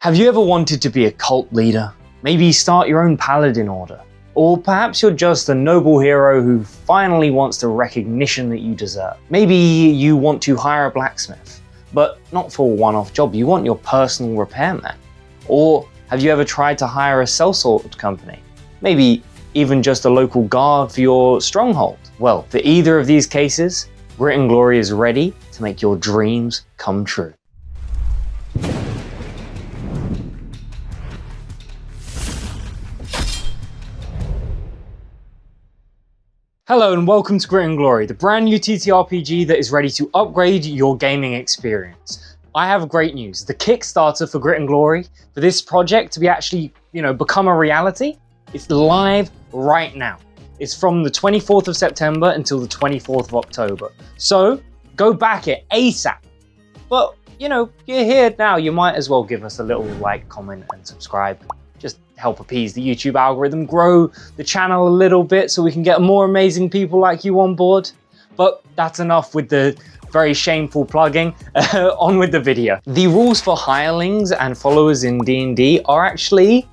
Have you ever wanted to be a cult leader? Maybe start your own paladin order? Or perhaps you're just a noble hero who finally wants the recognition that you deserve. Maybe you want to hire a blacksmith, but not for a one-off job, you want your personal repairman. Or have you ever tried to hire a sellsword company? Maybe even just a local guard for your stronghold. Well, for either of these cases, Grit and Glory is ready to make your dreams come true. Hello and welcome to Grit and Glory, the brand new TTRPG that is ready to upgrade your gaming experience. I have great news. The Kickstarter for Grit and Glory, for this project to be actually, become a reality, it's live right now. It's from the 24th of September until the 24th of October. So go back it ASAP. But, you're here now, you might as well give us a little like, comment and subscribe. Just help appease the YouTube algorithm, grow the channel a little bit so we can get more amazing people like you on board. But that's enough with the very shameful plugging. On with the video. The rules for hirelings and followers in D&D are actually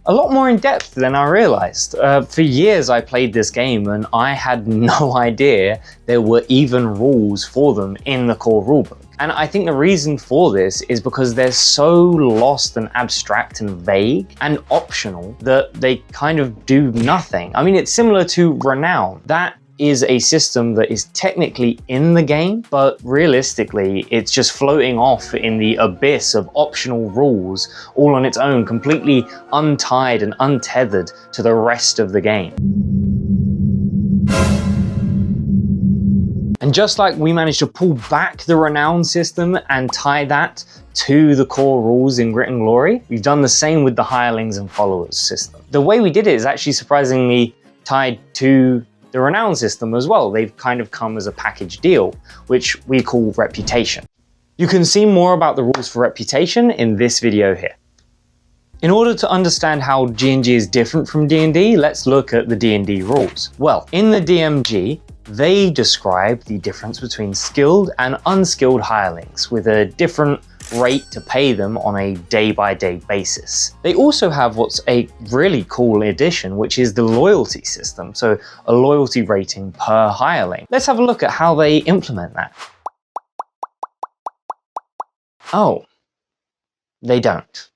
a lot more in depth than I realized. For years I played this game and I had no idea there were even rules for them in the core rulebook. And I think the reason for this is because they're so lost and abstract and vague and optional that they kind of do nothing. I mean, it's similar to Renown. That is a system that is technically in the game, but realistically, it's just floating off in the abyss of optional rules all on its own, completely untied and untethered to the rest of the game. And just like we managed to pull back the Renown system and tie that to the core rules in Grit and Glory, we've done the same with the hirelings and followers system. The way we did it is actually surprisingly tied to the Renown system as well. They've kind of come as a package deal, which we call Reputation. You can see more about the rules for Reputation in this video here. In order to understand how G&G is different from D&D, let's look at the D&D rules. Well, in the DMG, they describe the difference between skilled and unskilled hirelings with a different rate to pay them on a day-by-day basis. They also have what's a really cool addition, which is the loyalty system, so a loyalty rating per hireling. Let's have a look at how they implement that. Oh, they don't.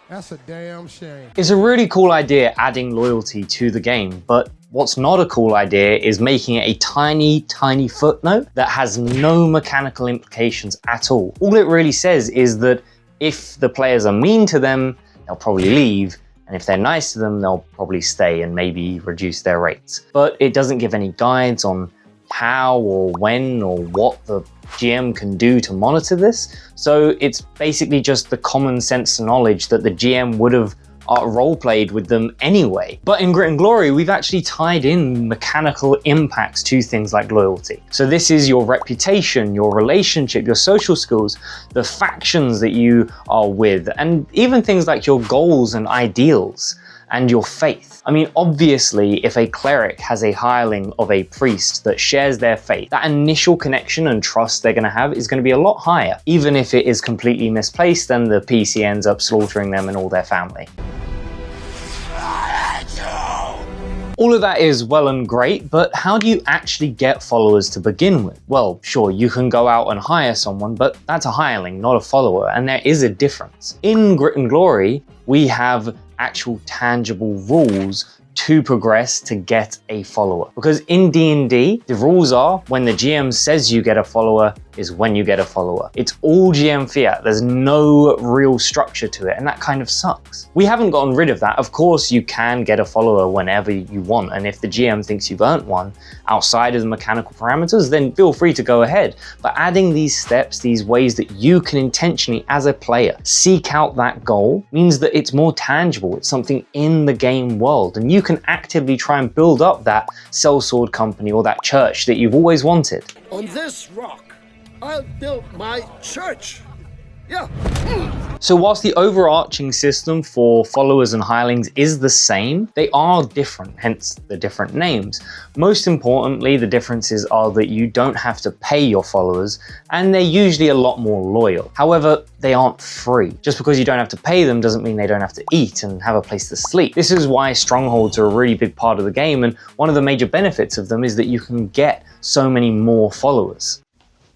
That's a damn shame. It's a really cool idea adding loyalty to the game, but what's not a cool idea is making it a tiny, tiny footnote that has no mechanical implications at all. All it really says is that if the players are mean to them, they'll probably leave, and if they're nice to them, they'll probably stay and maybe reduce their rates. But it doesn't give any guides on how or when or what the GM can do to monitor this. So it's basically just the common sense knowledge that the GM would have role-played with them anyway. But in Grit and Glory, we've actually tied in mechanical impacts to things like loyalty. So this is your reputation, your relationship, your social skills, the factions that you are with, and even things like your goals and ideals and your faith. I mean, obviously, if a cleric has a hireling of a priest that shares their faith, that initial connection and trust they're going to have is going to be a lot higher, even if it is completely misplaced and the PC ends up slaughtering them and all their family. All of that is well and great, but how do you actually get followers to begin with? Well, sure, you can go out and hire someone, but that's a hireling, not a follower, and there is a difference. In Grit and Glory, we have actual tangible rules to progress to get a follower. Because in D&D, the rules are when the GM says you get a follower is when you get a follower. It's all GM fiat. There's no real structure to it, and that kind of sucks. We haven't gotten rid of that. Of course, you can get a follower whenever you want, and if the GM thinks you've earned one outside of the mechanical parameters, then feel free to go ahead. But adding these steps, these ways that you can intentionally, as a player, seek out that goal means that it's more tangible. It's something in the game world, and you can actively try and build up that sellsword company or that church that you've always wanted. On this rock, I'll build my church. So whilst the overarching system for followers and hirelings is the same, they are different, hence the different names. Most importantly, the differences are that you don't have to pay your followers, and they're usually a lot more loyal. However, they aren't free. Just because you don't have to pay them doesn't mean they don't have to eat and have a place to sleep. This is why strongholds are a really big part of the game, and one of the major benefits of them is that you can get so many more followers.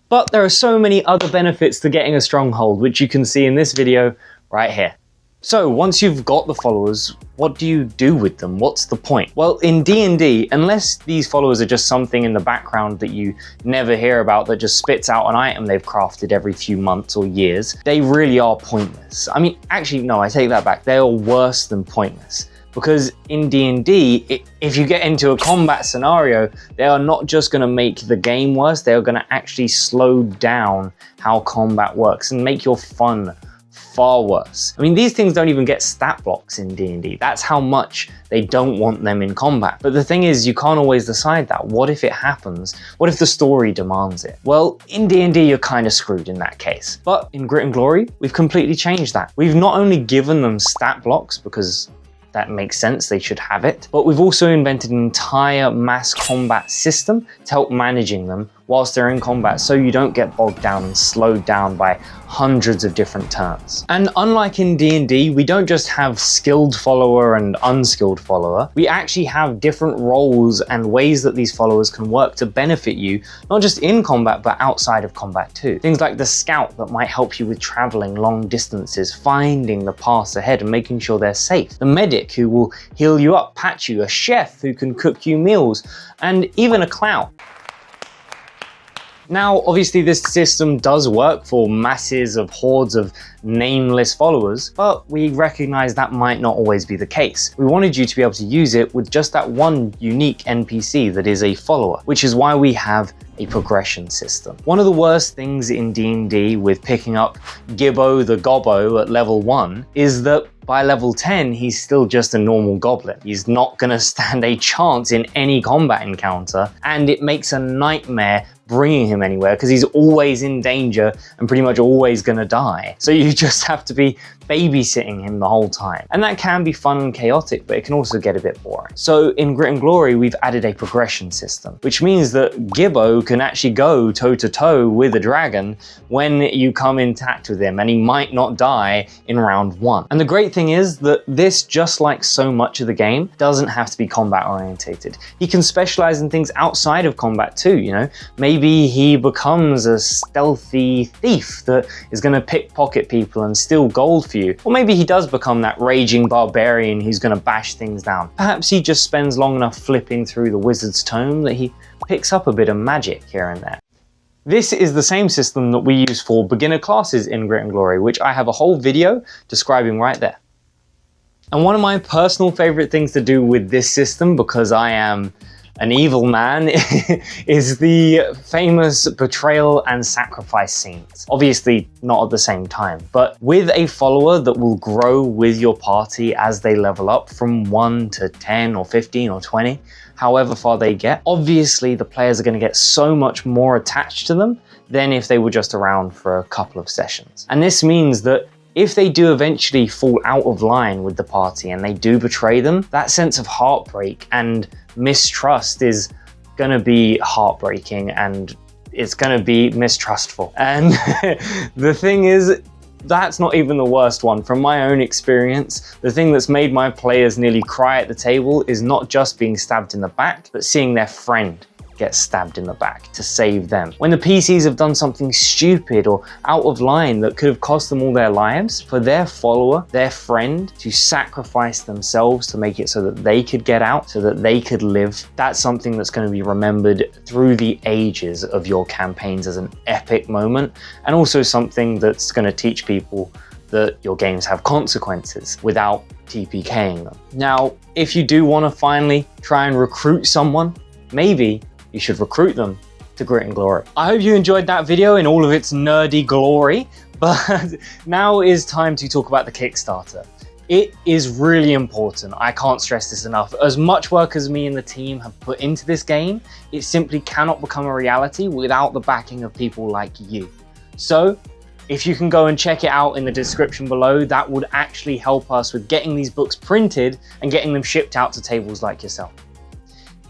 But there are so many other benefits to getting a stronghold, which you can see in this video right here. So once you've got the followers, what do you do with them? What's the point? Well, in DnD, unless these followers are just something in the background that you never hear about that just spits out an item they've crafted every few months or years, they really are pointless. I mean, actually, no, I take that back. They are worse than pointless. Because in DnD, if you get into a combat scenario, they are not just going to make the game worse, they are going to actually slow down how combat works and make your fun far worse. I mean, these things don't even get stat blocks in DnD. That's how much they don't want them in combat. But the thing is, you can't always decide that. What if it happens? What if the story demands it? Well, in DnD, you're kind of screwed in that case. But in Grit and Glory, we've completely changed that. We've not only given them stat blocks, because that makes sense, they should have it, but we've also invented an entire mass combat system to help managing them whilst they're in combat, so you don't get bogged down and slowed down by hundreds of different turns. And unlike in D&D, we don't just have skilled follower and unskilled follower, we actually have different roles and ways that these followers can work to benefit you, not just in combat, but outside of combat too. Things like the scout that might help you with traveling long distances, finding the paths ahead and making sure they're safe. The medic who will heal you up, patch you, a chef who can cook you meals, and even a clown. Now, obviously this system does work for masses of hordes of nameless followers, but we recognize that might not always be the case. We wanted you to be able to use it with just that one unique NPC that is a follower, which is why we have a progression system. One of the worst things in D&D with picking up Gibbo the Gobbo at level 1 is that by level 10, he's still just a normal goblin. He's not gonna stand a chance in any combat encounter, and it makes a nightmare bringing him anywhere because he's always in danger and pretty much always gonna die. So you just have to be babysitting him the whole time. And that can be fun and chaotic, but it can also get a bit boring. So in Grit and Glory, we've added a progression system, which means that Gibbo can actually go toe to toe with a dragon when you come in tact with him, and he might not die in round 1. And the great thing is that this, just like so much of the game, doesn't have to be combat orientated. He can specialize in things outside of combat too, you know? Maybe he becomes a stealthy thief that is gonna pickpocket people and steal gold for you. Or maybe he does become that raging barbarian who's gonna bash things down. Perhaps he just spends long enough flipping through the wizard's tome that he picks up a bit of magic here and there. This is the same system that we use for beginner classes in Grit and Glory, which I have a whole video describing right there. And one of my personal favorite things to do with this system, because I am an evil man, is the famous betrayal and sacrifice scenes. Obviously not at the same time, but with a follower that will grow with your party as they level up from 1 to 10 or 15 or 20, however far they get, obviously the players are going to get so much more attached to them than if they were just around for a couple of sessions. And this means that if they do eventually fall out of line with the party and they do betray them, that sense of heartbreak and mistrust is going to be heartbreaking, and it's going to be mistrustful. And the thing is, that's not even the worst one. From my own experience, the thing that's made my players nearly cry at the table is not just being stabbed in the back, but seeing their friend get stabbed in the back to save them. When the PCs have done something stupid or out of line that could have cost them all their lives, for their follower, their friend, to sacrifice themselves to make it so that they could get out, so that they could live, that's something that's going to be remembered through the ages of your campaigns as an epic moment, and also something that's going to teach people that your games have consequences without TPKing them. Now, if you do want to finally try and recruit someone, maybe you should recruit them to Grit and Glory. I hope you enjoyed that video in all of its nerdy glory, but now is time to talk about the Kickstarter. It is really important. I can't stress this enough. As much work as me and the team have put into this game, it simply cannot become a reality without the backing of people like you. So If you can go and check it out in the description below, that would actually help us with getting these books printed and getting them shipped out to tables like yourself.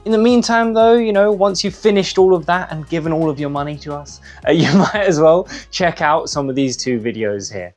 In the meantime though, you know, once you've finished all of that and given all of your money to us, you might as well check out some of these 2 videos here.